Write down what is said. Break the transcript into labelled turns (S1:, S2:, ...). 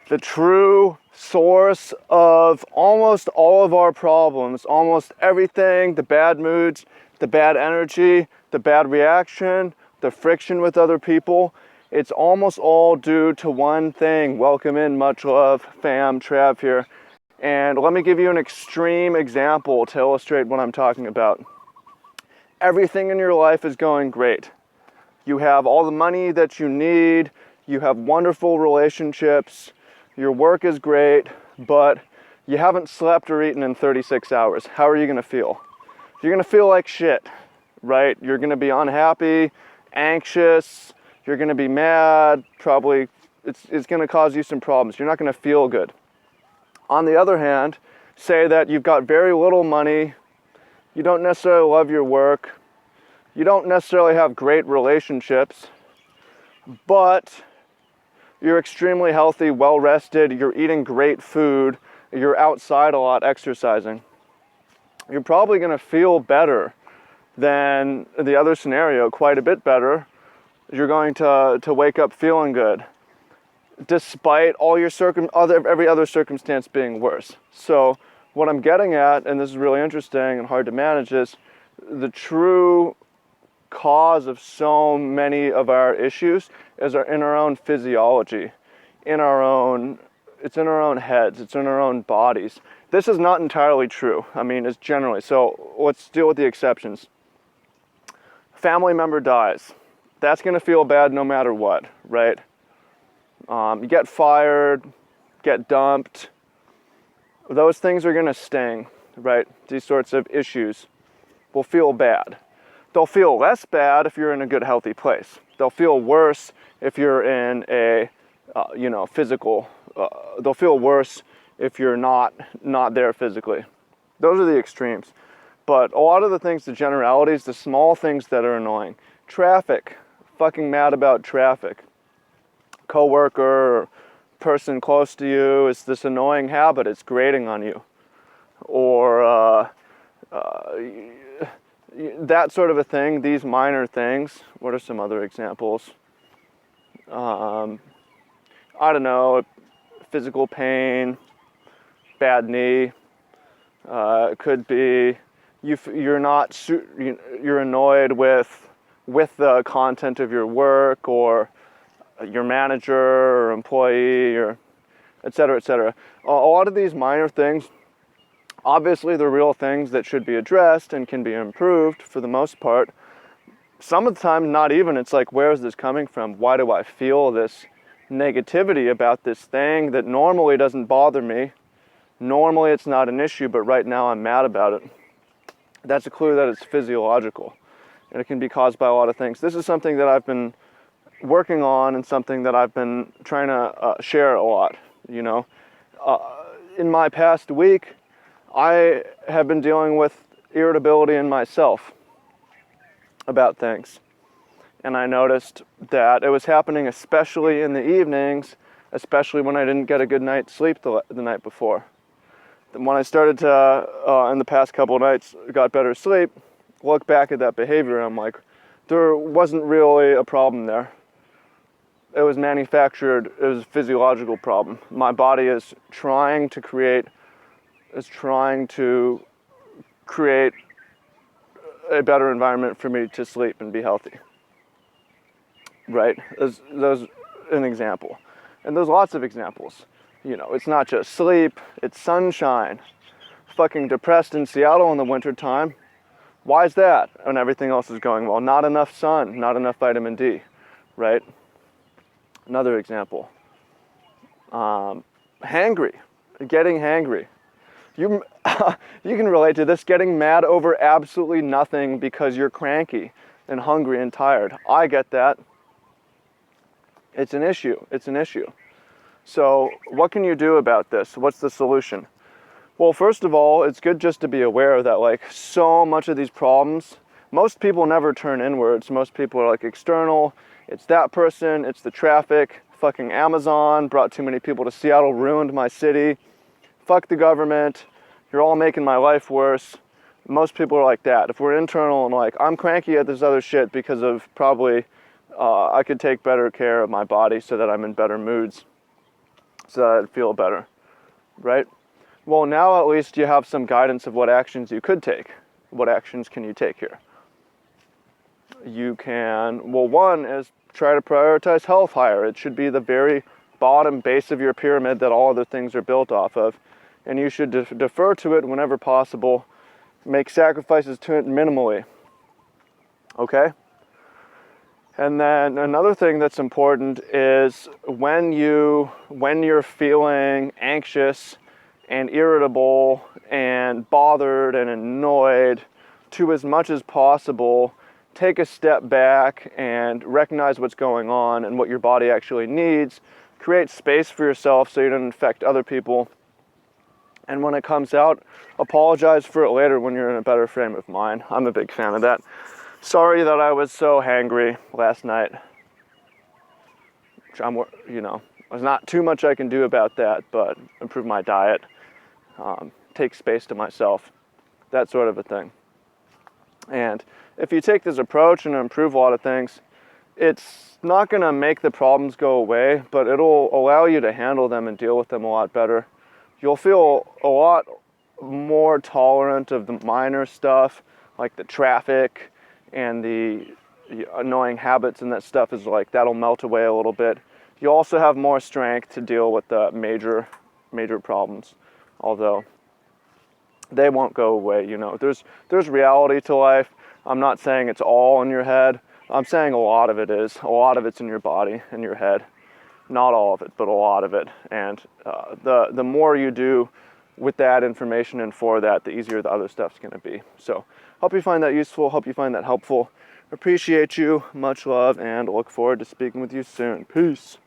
S1: The true source of almost all of our problems, almost everything, the bad moods, the bad energy, the bad reaction, the friction with other people, it's almost all due to one thing. Welcome in, much love, fam, Trav here. And let me give you an extreme example to illustrate what I'm talking about. Everything in your life is going great. You have all the money that you need, you have wonderful relationships, your work is great, but you haven't slept or eaten in 36 hours. How are you gonna feel? You're gonna feel like shit, right? You're gonna be unhappy, anxious, you're gonna be mad, probably it's gonna cause you some problems. You're not gonna feel good. On the other hand, say that you've got very little money, you don't necessarily love your work, you don't necessarily have great relationships, but you're extremely healthy, well-rested, you're eating great food, you're outside a lot exercising. You're probably gonna feel better than the other scenario, quite a bit better. You're going to wake up feeling good, despite all your every other circumstance being worse. So what I'm getting at, and this is really interesting and hard to manage, is the true cause of so many of our issues is in our own physiology, it's in our own heads, it's in our own bodies. This is not entirely true. I mean, it's generally. So let's deal with the exceptions. Family member dies. That's going to feel bad no matter what, right? You get fired, get dumped. Those things are going to sting, right? These sorts of issues will feel bad. They'll feel less bad if you're in a good, healthy place. They'll feel worse if you're in a, physical. They'll feel worse if you're not there physically. Those are the extremes. But a lot of the things, the generalities, the small things that are annoying. Traffic. Fucking mad about traffic. Coworker or person close to you is this annoying habit. It's grating on you. Or that sort of a thing, these minor things. What are some other examples? I don't know, physical pain, bad knee. It could be you're annoyed with the content of your work or your manager or employee or et cetera, et cetera. A lot of these minor things, obviously they're real things that should be addressed and can be improved for the most part. Some of the time, not even. It's like, where is this coming from? Why do I feel this negativity about this thing that normally doesn't bother me? Normally it's not an issue, but right now I'm mad about it. That's a clue that it's physiological, and it can be caused by a lot of things. This is something that I've been working on and something that I've been trying to share a lot, in my past week, I have been dealing with irritability in myself about things. And I noticed that it was happening especially in the evenings, especially when I didn't get a good night's sleep the night before. When I started to, in the past couple of nights, got better sleep, look back at that behavior, and I'm like, there wasn't really a problem there. It was manufactured, it was a physiological problem. My body is trying to create a better environment for me to sleep and be healthy. Right? There's an example. And there's lots of examples. It's not just sleep, it's sunshine. Fucking depressed in Seattle in the wintertime. Why is that? When everything else is going well. Not enough sun, not enough vitamin D, right? Another example. Hangry, getting hangry. You can relate to this, getting mad over absolutely nothing because you're cranky and hungry and tired. I get that. It's an issue. So what can you do about this? What's the solution? Well, first of all, it's good just to be aware that so much of these problems, most people never turn inwards. Most people are external. It's that person, it's the traffic, fucking Amazon brought too many people to Seattle, ruined my city. Fuck the government, you're all making my life worse. Most people are like that. If we're internal and I'm cranky at this other shit because of probably I could take better care of my body so that I'm in better moods. so that I'd feel better, right? Well, now at least you have some guidance of what actions you could take. What actions can you take here? You can, well, one is try to prioritize health higher. It should be the very bottom base of your pyramid that all other things are built off of. And you should defer to it whenever possible. Make sacrifices to it minimally. Okay? And then another thing that's important is when you're feeling anxious and irritable and bothered and annoyed, to as much as possible, take a step back and recognize what's going on and what your body actually needs. Create space for yourself so you don't infect other people. And when it comes out, apologize for it later when you're in a better frame of mind. I'm a big fan of that. Sorry that I was so hangry last night. There's not too much I can do about that, but improve my diet, take space to myself, that sort of a thing. And if you take this approach and improve a lot of things, it's not going to make the problems go away, but it'll allow you to handle them and deal with them a lot better. You'll feel a lot more tolerant of the minor stuff, like the traffic and the annoying habits, and that stuff is like, that'll melt away a little bit. You also have more strength to deal with the major problems, although they won't go away. There's reality to life. I'm not saying it's all in your head. I'm saying a lot of it is. A lot of it's in your body and your head. Not all of it, but a lot of it. And the more you do with that information and for that, the easier the other stuff's going to be. So hope you find that useful. Hope you find that helpful. Appreciate you. Much love, and look forward to speaking with you soon. Peace.